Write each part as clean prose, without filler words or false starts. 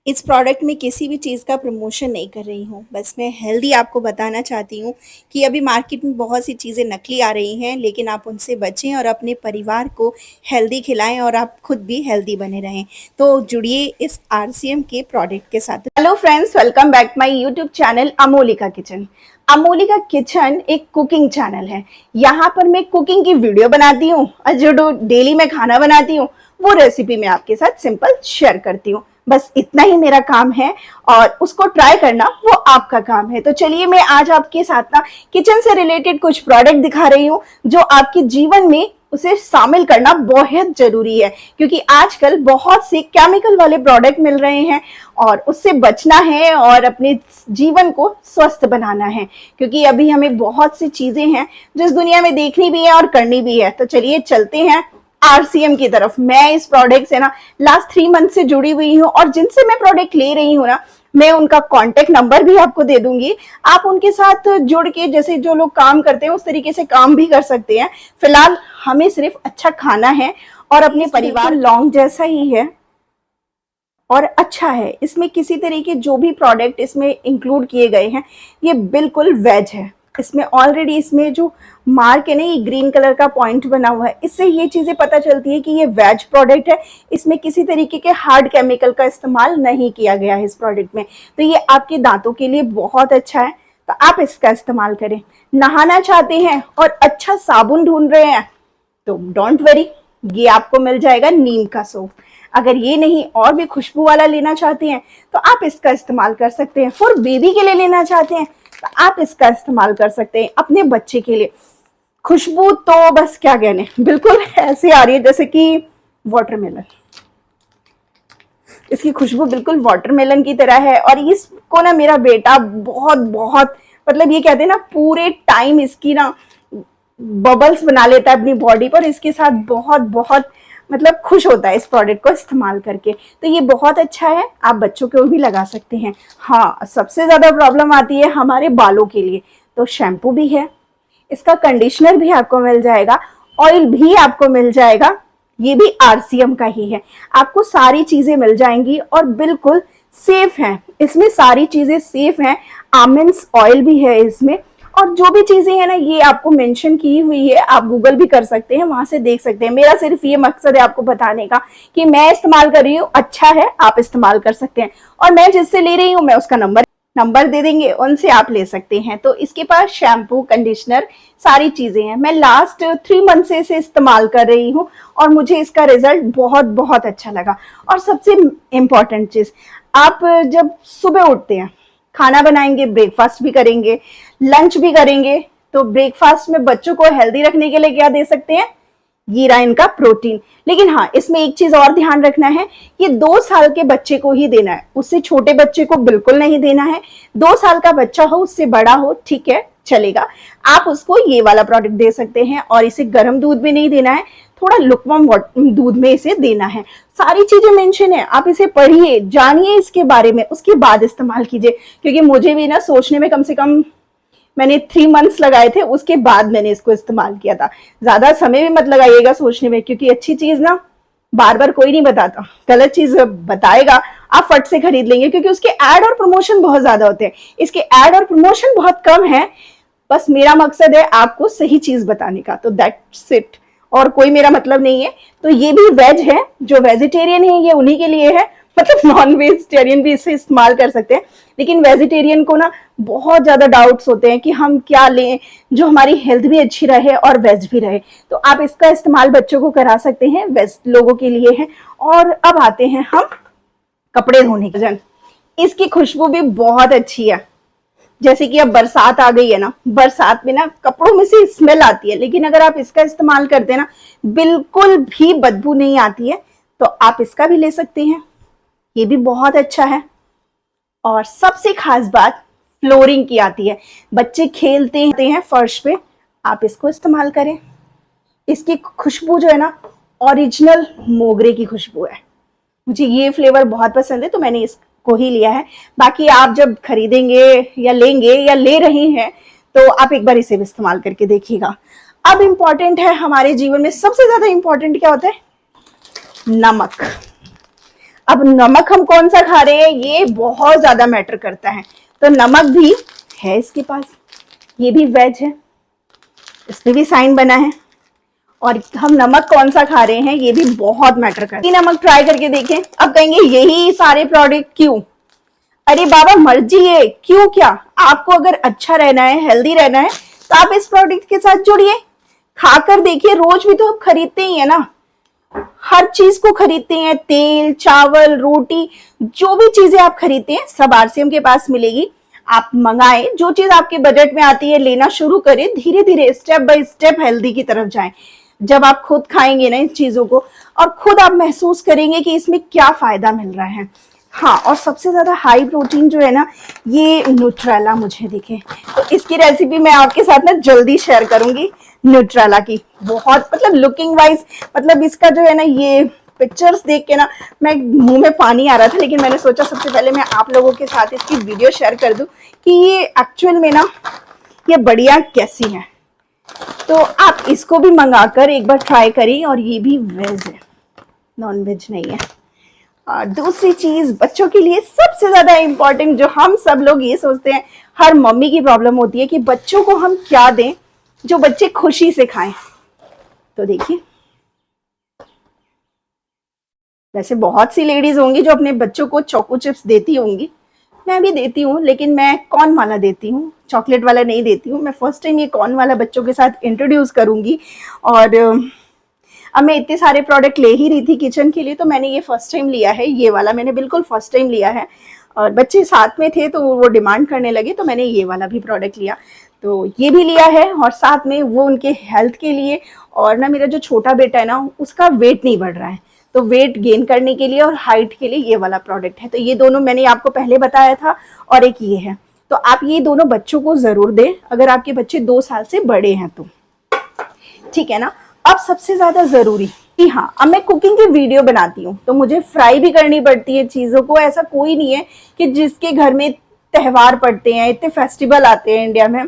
इस प्रोडक्ट में किसी भी चीज़ का प्रमोशन नहीं कर रही हूँ, बस मैं हेल्दी आपको बताना चाहती हूँ कि अभी मार्केट में बहुत सी चीज़ें नकली आ रही हैं, लेकिन आप उनसे बचें और अपने परिवार को हेल्दी खिलाएं और आप खुद भी हेल्दी बने रहें। तो जुड़िए इस आरसीएम के प्रोडक्ट के साथ। Hello friends, welcome back my YouTube channel Amolika kitchen. Amolika kitchen एक कुकिंग चैनल है। यहाँ पर मैं कुकिंग की वीडियो बनाती हूँ और जो डेली मैं खाना बनाती हूँ वो रेसिपी मैं आपके साथ सिंपल शेयर करती हूँ। बस इतना ही मेरा काम है और उसको ट्राई करना वो आपका काम है। तो चलिए मैं आज आपके साथ ना किचन से रिलेटेड कुछ प्रोडक्ट दिखा रही हूँ जो आपके जीवन में उसे शामिल करना बहुत जरूरी है, क्योंकि आजकल बहुत से केमिकल वाले प्रोडक्ट मिल रहे हैं और उससे बचना है और अपने जीवन को स्वस्थ बनाना है, क्योंकि अभी हमें बहुत सी चीजें हैं जो इस दुनिया में देखनी भी है और करनी भी है। तो चलिए चलते हैं आरसीएम की तरफ। मैं इस प्रोडक्ट से ना लास्ट 3 मंथ से जुड़ी हुई हूँ और जिनसे मैं प्रोडक्ट ले रही हूँ ना, मैं उनका कांटेक्ट नंबर भी आपको दे दूंगी। आप उनके साथ जुड़ के जैसे जो लोग काम करते हैं उस तरीके से काम भी कर सकते हैं। फिलहाल हमें सिर्फ अच्छा खाना है और अपने परिवार लॉन्ग जैसा ही है और अच्छा है। इसमें किसी तरह के जो भी प्रोडक्ट इसमें इंक्लूड किए गए हैं ये बिल्कुल वेज है। इसमें ऑलरेडी इसमें जो मार्क है ना, ये ग्रीन कलर का पॉइंट बना हुआ है, इससे ये चीजें पता चलती है कि ये वेज प्रोडक्ट है। इसमें किसी तरीके के हार्ड केमिकल का इस्तेमाल नहीं किया गया है इस प्रोडक्ट में। तो ये आपके दांतों के लिए बहुत अच्छा है, तो आप इसका इस्तेमाल करें। नहाना चाहते हैं और अच्छा साबुन ढूंढ रहे हैं तो डोंट वरी, ये आपको मिल जाएगा नीम का सोप। अगर ये नहीं और भी खुशबू वाला लेना चाहते हैं तो आप इसका इस्तेमाल कर सकते हैं। फॉर बेबी के लिए लेना चाहते हैं तो आप इसका इस्तेमाल कर सकते हैं। अपने बच्चे के लिए खुशबू तो बस क्या कहने, बिल्कुल ऐसे आ रही है जैसे कि वाटरमेलन। इसकी खुशबू बिल्कुल वाटरमेलन की तरह है और इसको ना मेरा बेटा बहुत बहुत मतलब ये कहते हैं ना, पूरे टाइम इसकी ना बबल्स बना लेता है अपनी बॉडी पर। इसके साथ बहुत बहुत मतलब खुश होता है इस प्रोडक्ट को इस्तेमाल करके। तो ये बहुत अच्छा है, आप बच्चों को भी लगा सकते हैं। हाँ, सबसे ज्यादा प्रॉब्लम आती है हमारे बालों के लिए, तो शैम्पू भी है, इसका कंडीशनर भी आपको मिल जाएगा, ऑयल भी आपको मिल जाएगा, ये भी आरसीएम का ही है। आपको सारी चीजें मिल जाएंगी और बिल्कुल सेफ है। इसमें सारी चीजें सेफ हैं। आमंड्स ऑयल भी है इसमें, और जो भी चीजें हैं ना ये आपको मेंशन की हुई है, आप गूगल भी कर सकते हैं, वहां से देख सकते हैं। मेरा सिर्फ ये मकसद है आपको बताने का कि मैं इस्तेमाल कर रही हूँ, अच्छा है, आप इस्तेमाल कर सकते हैं। और मैं जिससे ले रही हूँ मैं उसका नंबर दे देंगे, उनसे आप ले सकते हैं। तो इसके पास शैम्पू, कंडीशनर, सारी चीजें हैं। मैं लास्ट 3 मंथ से इसे इस्तेमाल कर रही हूँ और मुझे इसका रिजल्ट बहुत बहुत अच्छा लगा। और सबसे इम्पोर्टेंट चीज, आप जब सुबह उठते हैं, खाना बनाएंगे, ब्रेकफास्ट भी करेंगे, लंच भी करेंगे, तो ब्रेकफास्ट में बच्चों को हेल्दी रखने के लिए क्या दे सकते हैं, ये रहा इनका प्रोटीन। लेकिन हाँ, इसमें एक चीज और ध्यान रखना है, ये 2 साल के बच्चे को ही देना है, उससे छोटे बच्चे को बिल्कुल नहीं देना है। 2 साल का बच्चा हो, उससे बड़ा हो, ठीक है, चलेगा, आप उसको ये वाला प्रोडक्ट दे सकते हैं। और इसे गर्म दूध में नहीं देना है, थोड़ा लुकवार्म दूध में इसे देना है। सारी चीजें मेंशन है, आप इसे पढ़िए, जानिए इसके बारे में, उसके बाद इस्तेमाल कीजिए। क्योंकि मुझे भी ना सोचने में कम से कम मैंने 3 मंथ्स लगाए थे, उसके बाद मैंने इसको इस्तेमाल किया था। ज्यादा समय भी मत लगाइएगा सोचने में, क्योंकि अच्छी चीज ना बार बार कोई नहीं बताता, गलत चीज बताएगा आप फट से खरीद लेंगे, क्योंकि उसके एड और प्रमोशन बहुत ज्यादा होते हैं। इसके एड और प्रमोशन बहुत कम है। बस मेरा मकसद है आपको सही चीज बताने का, तो दैट्स इट, और कोई मेरा मतलब नहीं है। तो ये भी वेज है, जो वेजिटेरियन है ये उन्हीं के लिए है, मतलब नॉन वेजिटेरियन भी इसे इस्तेमाल कर सकते हैं। लेकिन वेजिटेरियन को ना बहुत ज्यादा डाउट्स होते हैं कि हम क्या लें जो हमारी हेल्थ भी अच्छी रहे और वेज भी रहे। तो आप इसका इस्तेमाल बच्चों को करा सकते हैं, वेज लोगों के लिए है। और अब आते हैं हम कपड़े धोने की जन। इसकी खुशबू भी बहुत अच्छी है। जैसे कि अब बरसात आ गई है ना, बरसात में ना कपड़ों में से स्मेल आती है, लेकिन अगर आप इसका इस्तेमाल करते हैं ना बिल्कुल भी बदबू नहीं आती है। तो आप इसका भी ले सकते हैं, ये भी बहुत अच्छा है। और सबसे खास बात फ्लोरिंग की आती है, बच्चे खेलते हैं फर्श पे, आप इसको इस्तेमाल करें। इसकी खुशबू जो है ना, ओरिजिनल मोगरे की खुशबू है। मुझे ये फ्लेवर बहुत पसंद है तो मैंने इसको ही लिया है। बाकी आप जब खरीदेंगे या लेंगे या ले रही हैं तो आप एक बार इसे भी इस्तेमाल करके देखिएगा। अब इंपॉर्टेंट है हमारे जीवन में, सबसे ज्यादा इंपॉर्टेंट क्या होता है, नमक। अब नमक हम कौन सा खा रहे हैं ये बहुत ज्यादा मैटर करता है। तो नमक भी है इसके पास, ये भी वेज है, इस पे भी साइन बना है। और हम नमक कौन सा खा रहे हैं ये भी बहुत मैटर करता है। नमक ट्राई करके देखें। अब कहेंगे यही सारे प्रोडक्ट क्यों? अरे बाबा मर्जी है, क्यों क्या? आपको अगर अच्छा रहना है, हेल्दी रहना है, तो आप इस प्रोडक्ट के साथ जुड़िए, खाकर देखिए। रोज भी तो आप खरीदते ही है ना, हर चीज को खरीदते हैं, तेल, चावल, रोटी, जो भी चीजें आप खरीदते हैं सब आरसीएम के पास मिलेगी। आप मंगाएं, जो चीज आपके बजट में आती है लेना शुरू करें, धीरे धीरे स्टेप बाय स्टेप हेल्दी की तरफ जाएं। जब आप खुद खाएंगे ना इन चीजों को, और खुद आप महसूस करेंगे कि इसमें क्या फायदा मिल रहा है। हाँ, और सबसे ज्यादा हाई प्रोटीन जो है ना, ये न्यूट्रेला मुझे दिखे, तो इसकी रेसिपी मैं आपके साथ ना जल्दी शेयर करूंगी। न्यूट्रेला की बहुत मतलब लुकिंग वाइज, मतलब इसका जो है ना, ये पिक्चर्स देख के ना मैं मुंह में पानी आ रहा था, लेकिन मैंने सोचा सबसे पहले मैं आप लोगों के साथ इसकी वीडियो शेयर कर दूं कि ये एक्चुअल में ना ये बढ़िया कैसी है। तो आप इसको भी मंगाकर एक बार ट्राई करिए। और ये भी वेज है, नॉन वेज नहीं है। और दूसरी चीज बच्चों के लिए सबसे ज्यादा इंपॉर्टेंट, जो हम सब लोग ये सोचते हैं, हर मम्मी की प्रॉब्लम होती है कि बच्चों को हम क्या दें जो बच्चे खुशी से खाएं। तो देखिए, वैसे बहुत सी लेडीज होंगी जो अपने बच्चों को चोको चिप्स देती होंगी, मैं भी देती हूँ, लेकिन मैं कॉर्न वाला देती हूँ, चॉकलेट वाला नहीं देती हूँ। मैं फर्स्ट टाइम ये कॉर्न वाला बच्चों के साथ इंट्रोड्यूस करूंगी। और अब मैं इतने सारे प्रोडक्ट ले ही रही थी किचन के लिए, तो मैंने ये फर्स्ट टाइम लिया है, ये वाला मैंने बिल्कुल फर्स्ट टाइम लिया है। और बच्चे साथ में थे तो वो डिमांड करने लगे, तो मैंने ये वाला भी प्रोडक्ट लिया। तो ये भी लिया है, और साथ में वो उनके हेल्थ के लिए। और ना मेरा जो छोटा बेटा है ना, उसका वेट नहीं बढ़ रहा है, तो वेट गेन करने के लिए और हाइट के लिए ये वाला प्रोडक्ट है। तो ये दोनों मैंने आपको पहले बताया था, और एक ये है। तो आप ये दोनों बच्चों को जरूर दें, अगर आपके बच्चे 2 साल से बड़े हैं तो, ठीक है ना। अब सबसे ज्यादा जरूरी कि हाँ, अब मैं कुकिंग की वीडियो बनाती हूँ तो मुझे फ्राई भी करनी पड़ती है चीजों को। ऐसा कोई नहीं है कि जिसके घर में त्योहार पड़ते हैं, इतने फेस्टिवल आते हैं इंडिया में,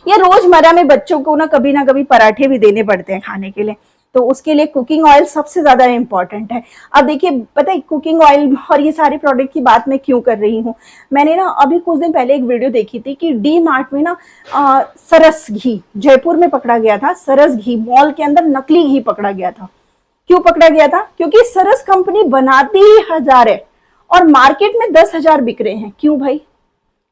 या रोजमर्रा में बच्चों को ना कभी पराठे भी देने पड़ते हैं खाने के लिए, तो उसके लिए कुकिंग ऑयल सबसे ज्यादा इंपॉर्टेंट है। अब देखिए, पता है कुकिंग ऑयल और ये सारे प्रोडक्ट की बात मैं क्यों कर रही हूँ, मैंने ना अभी कुछ दिन पहले एक वीडियो देखी थी कि डी मार्ट में ना सरस घी जयपुर में पकड़ा गया था। सरस घी मॉल के अंदर नकली घी पकड़ा गया था। क्यों पकड़ा गया था? क्योंकि सरस कंपनी बनाती ही 1000 है और मार्केट में 10,000 बिक रहे हैं। क्यों भाई?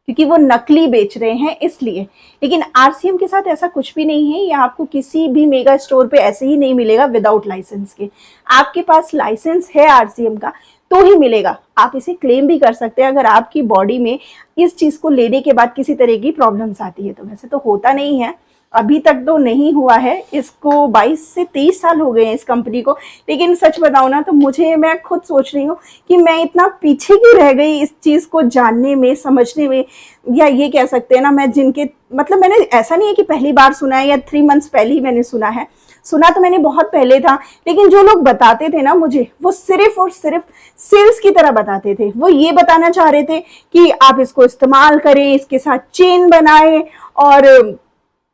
क्योंकि वो नकली बेच रहे हैं इसलिए। लेकिन आरसीएम के साथ ऐसा कुछ भी नहीं है, ये आपको किसी भी मेगा स्टोर पे ऐसे ही नहीं मिलेगा विदाउट लाइसेंस के। आपके पास लाइसेंस है आरसीएम का तो ही मिलेगा। आप इसे क्लेम भी कर सकते हैं अगर आपकी बॉडी में इस चीज को लेने के बाद किसी तरह की प्रॉब्लम्स आती है तो। वैसे तो होता नहीं है, अभी तक तो नहीं हुआ है। इसको 22 से 23 साल हो गए हैं इस कंपनी को। लेकिन सच बताऊं ना तो मैं खुद सोच रही हूँ कि मैं इतना पीछे क्यों रह गई इस चीज को जानने में, समझने में। या ये कह सकते हैं ना, मैं जिनके मतलब मैंने ऐसा नहीं है कि पहली बार सुना है या 3 मंथ्स पहले ही मैंने सुना है। सुना तो मैंने बहुत पहले था, लेकिन जो लोग बताते थे ना मुझे, वो सिर्फ और सिर्फ सेल्स की तरह बताते थे। वो ये बताना चाह रहे थे कि आप इसको इस्तेमाल करें, इसके साथ चेन बनाएं और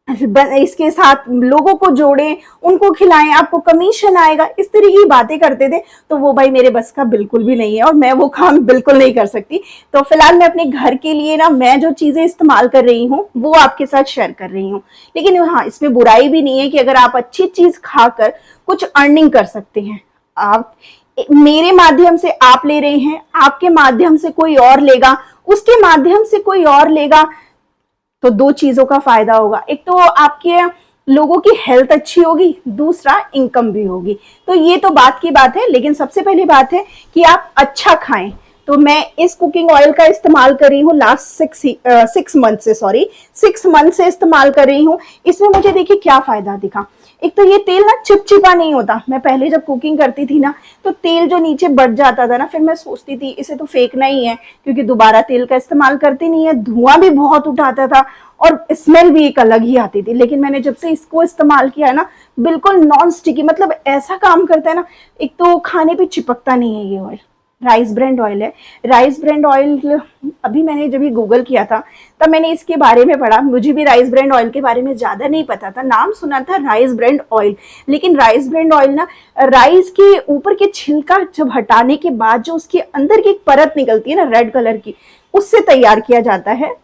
इसके साथ लोगों को जोड़ें, उनको खिलाएं, आपको कमीशन आएगा, इस तरह की बातें करते थे। तो वो भाई मेरे बस का बिल्कुल भी नहीं है और मैं वो काम बिल्कुल नहीं कर सकती। तो फिलहाल मैं अपने घर के लिए ना, मैं जो चीजें इस्तेमाल कर रही हूँ वो आपके साथ शेयर कर रही हूँ। लेकिन हाँ, इसमें बुराई भी नहीं है कि अगर आप अच्छी चीज खाकर कुछ अर्निंग कर सकते हैं। आप मेरे माध्यम से आप ले रहे हैं, आपके माध्यम से कोई और लेगा, उसके माध्यम से कोई और लेगा, तो 2 चीजों का फायदा होगा। एक तो आपके लोगों की हेल्थ अच्छी होगी, दूसरा इनकम भी होगी। तो ये तो बात की बात है, लेकिन सबसे पहली बात है कि आप अच्छा खाएं। तो मैं इस कुकिंग ऑयल का इस्तेमाल कर रही हूँ लास्ट 6 मंथ से इस्तेमाल कर रही हूँ। इसमें मुझे देखिए क्या फायदा दिखा। एक तो ये तेल ना चिपचिपा नहीं होता। मैं पहले जब कुकिंग करती थी ना, तो तेल जो नीचे बढ़ जाता था ना, फिर मैं सोचती थी इसे तो फेंकना ही है, क्योंकि दोबारा तेल का इस्तेमाल करती नहीं है। धुआं भी बहुत उठाता था और स्मेल भी एक अलग ही आती थी। लेकिन मैंने जब से इसको इस्तेमाल किया है ना, बिल्कुल नॉन स्टिकी, मतलब ऐसा काम करता है ना। एक तो खाने पे चिपकता नहीं है ये ऑयल, राइस ब्रांड ऑयल है। राइस ब्रांड ऑयल अभी मैंने जब ये गूगल किया था तब मैंने इसके बारे में पढ़ा। मुझे भी राइस ब्रांड ऑयल के बारे में ज़्यादा नहीं पता था, नाम सुना था राइस ब्रांड ऑयल, लेकिन राइस ब्रांड ऑयल ना राइस के ऊपर के छिलका जब हटाने के बाद जो उसके अंदर की एक परत निकलती है ना रेड कलर की, उससे तैयार किया जाता है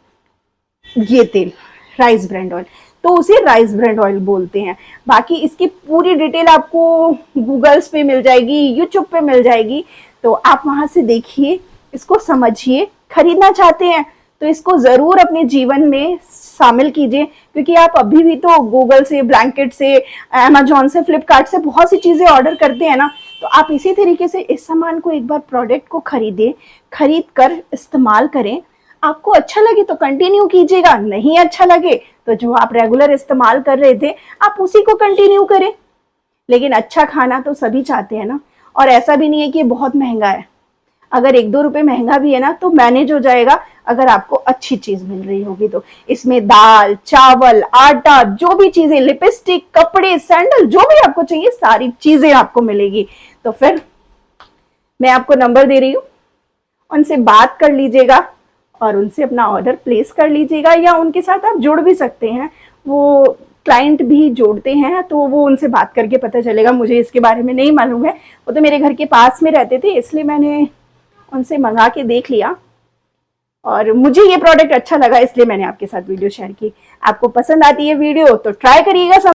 ये तेल राइस ब्रांड ऑयल, तो उसे राइस ब्रांड ऑयल बोलते हैं। बाकी इसकी पूरी डिटेल आपको गूगल्स पे मिल जाएगी, यूट्यूब पे मिल जाएगी, तो आप वहां से देखिए, इसको समझिए। खरीदना चाहते हैं तो इसको जरूर अपने जीवन में शामिल कीजिए, क्योंकि आप अभी भी तो गूगल से, ब्लैंकेट से, अमेजोन से, फ्लिपकार्ट से बहुत सी चीजें ऑर्डर करते हैं ना, तो आप इसी तरीके से इस सामान को एक बार प्रोडक्ट को खरीद कर इस्तेमाल करें। आपको अच्छा लगे तो कंटिन्यू कीजिएगा, नहीं अच्छा लगे तो जो आप रेगुलर इस्तेमाल कर रहे थे आप उसी को कंटिन्यू करें। लेकिन अच्छा खाना तो सभी चाहते हैं ना, और ऐसा भी नहीं है कि ये बहुत महंगा है। अगर 1-2 रुपए महंगा भी है ना तो मैनेज हो जाएगा, अगर आपको अच्छी चीज मिल रही होगी तो। इसमें दाल, चावल, आटा, जो भी चीजें, लिपस्टिक, कपड़े, सैंडल, जो भी आपको चाहिए सारी चीजें आपको मिलेगी। तो फिर मैं आपको नंबर दे रही हूँ, उनसे बात कर लीजिएगा और उनसे अपना ऑर्डर प्लेस कर लीजिएगा, या उनके साथ आप जुड़ भी सकते हैं, वो क्लाइंट भी जोड़ते हैं, तो वो उनसे बात करके पता चलेगा। मुझे इसके बारे में नहीं मालूम है, वो तो मेरे घर के पास में रहते थे, इसलिए मैंने उनसे मंगा के देख लिया और मुझे ये प्रोडक्ट अच्छा लगा, इसलिए मैंने आपके साथ वीडियो शेयर की। आपको पसंद आती है वीडियो तो ट्राई करिएगा।